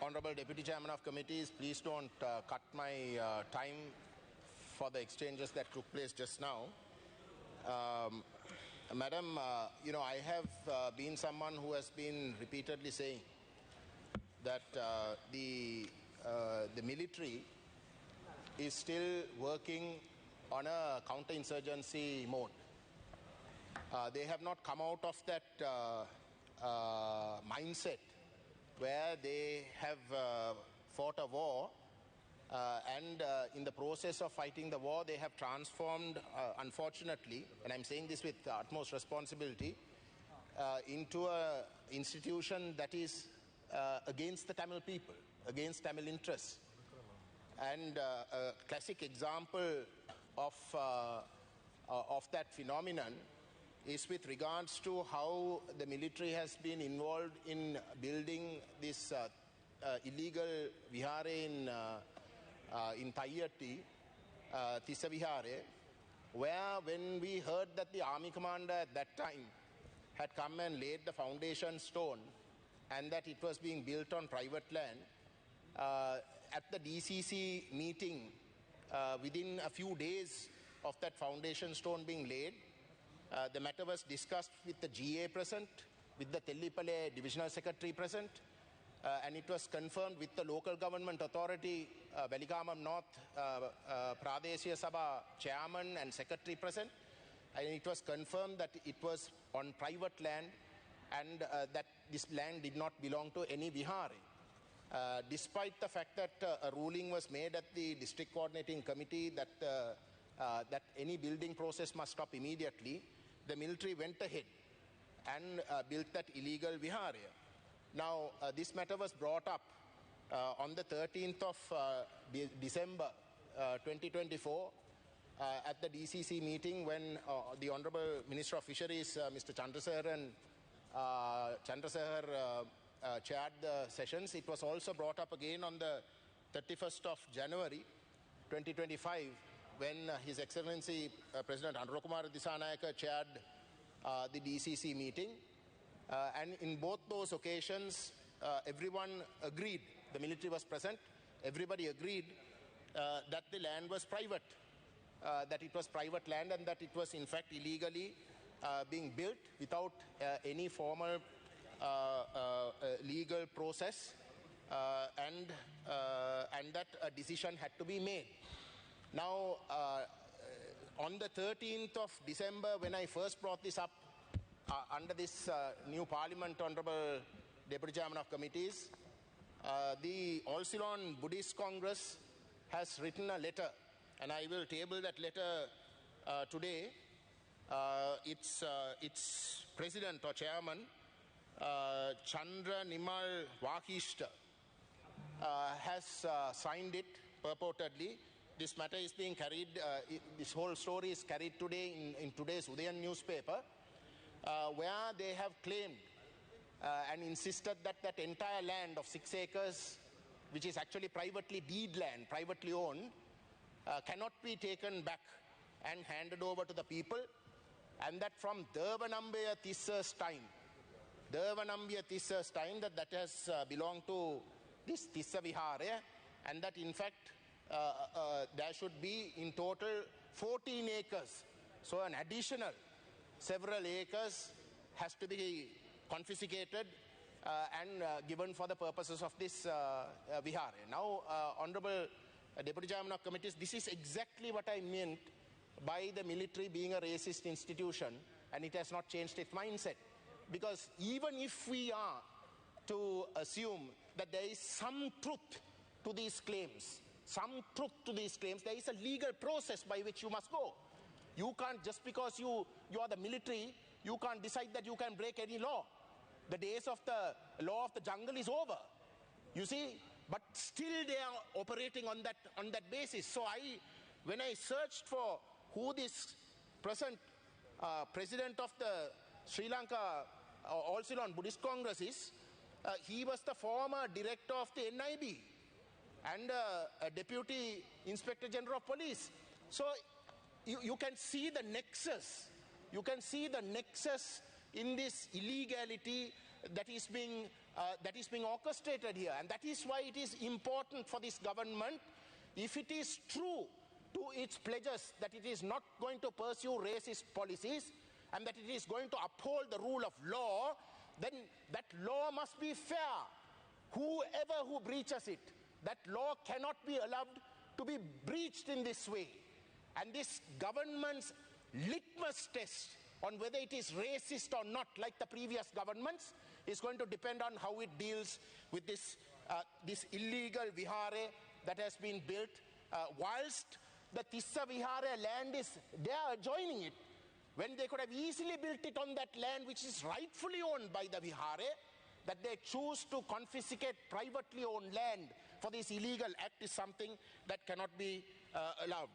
Honorable Deputy Chairman of Committees, please don't cut my time for the exchanges that took place just now. Madam, I have been someone who has been repeatedly saying that the military is still working on a counterinsurgency mode. They have not come out of that mindset where they have fought a war and in the process of fighting the war, they have transformed, unfortunately, and I'm saying this with the utmost responsibility, into an institution that is against the Tamil people, against Tamil interests. And a classic example of that phenomenon is with regards to how the military has been involved in building this illegal vihare in Taiyatti, Tissa Vihare, where when we heard that the army commander at that time had come and laid the foundation stone and that it was being built on private land, at the DCC meeting, within a few days of that foundation stone being laid, the matter was discussed with the GA present, with the Tellipale Divisional Secretary present, and it was confirmed with the local government authority, Velikamam North Pradeshiya Sabha Chairman and Secretary present, and it was confirmed that it was on private land and that this land did not belong to any vihare. Despite the fact that a ruling was made at the district coordinating committee that any building process must stop immediately, the military went ahead and built that illegal vihare. Now, this matter was brought up on the 13th of December 2024 at the DCC meeting when the Honorable Minister of Fisheries, Mr. Chandrasekhar, chaired the sessions. It was also brought up again on the 31st of January 2025 when His Excellency President Anurakumara Dissanayake chaired the DCC meeting. And in both those occasions, everyone agreed, the military was present, everybody agreed that the land was private, that it was private land and that it was in fact illegally being built without any formal legal process and that a decision had to be made. Now, on the 13th of December, when I first brought this up under this new parliament, Honorable Deputy Chairman of Committees, the All Ceylon Buddhist Congress has written a letter, and I will table that letter today. Its president or chairman, Chandra Nimal Vakishta, has signed it purportedly. This matter is being carried, this whole story is carried today in today's Udayan newspaper, where they have claimed and insisted that that entire land of 6 acres, which is actually privately deed land, privately owned, cannot be taken back and handed over to the people, and that from Devanambiya Tissa's time, that has belonged to this Tissa Vihare, and that in fact there should be in total 14 acres. So an additional several acres has to be confiscated and given for the purposes of this vihare. Now, Honorable Deputy Chairman of Committees, this is exactly what I meant by the military being a racist institution, and it has not changed its mindset. Because even if we are to assume that there is some truth to these claims, there is a legal process by which you must go. You can't, just because you are the military, you can't decide that you can break any law. The days of the law of the jungle is over. You see, but still they are operating on that basis. So when I searched for who this present president of the Sri Lanka All Ceylon Buddhist Congress is, he was the former director of the NIB and a Deputy Inspector General of Police. So you can see the nexus. You can see the nexus in this illegality that is being orchestrated here. And that is why it is important for this government, if it is true to its pledges that it is not going to pursue racist policies and that it is going to uphold the rule of law, then that law must be fair. Whoever who breaches it, that law cannot be allowed to be breached in this way. And this government's litmus test on whether it is racist or not, like the previous governments, is going to depend on how it deals with this illegal vihare that has been built, whilst the Tissa Vihare land is, they are adjoining it, when they could have easily built it on that land which is rightfully owned by the vihare. That they choose to confiscate privately owned land for this illegal act is something that cannot be allowed.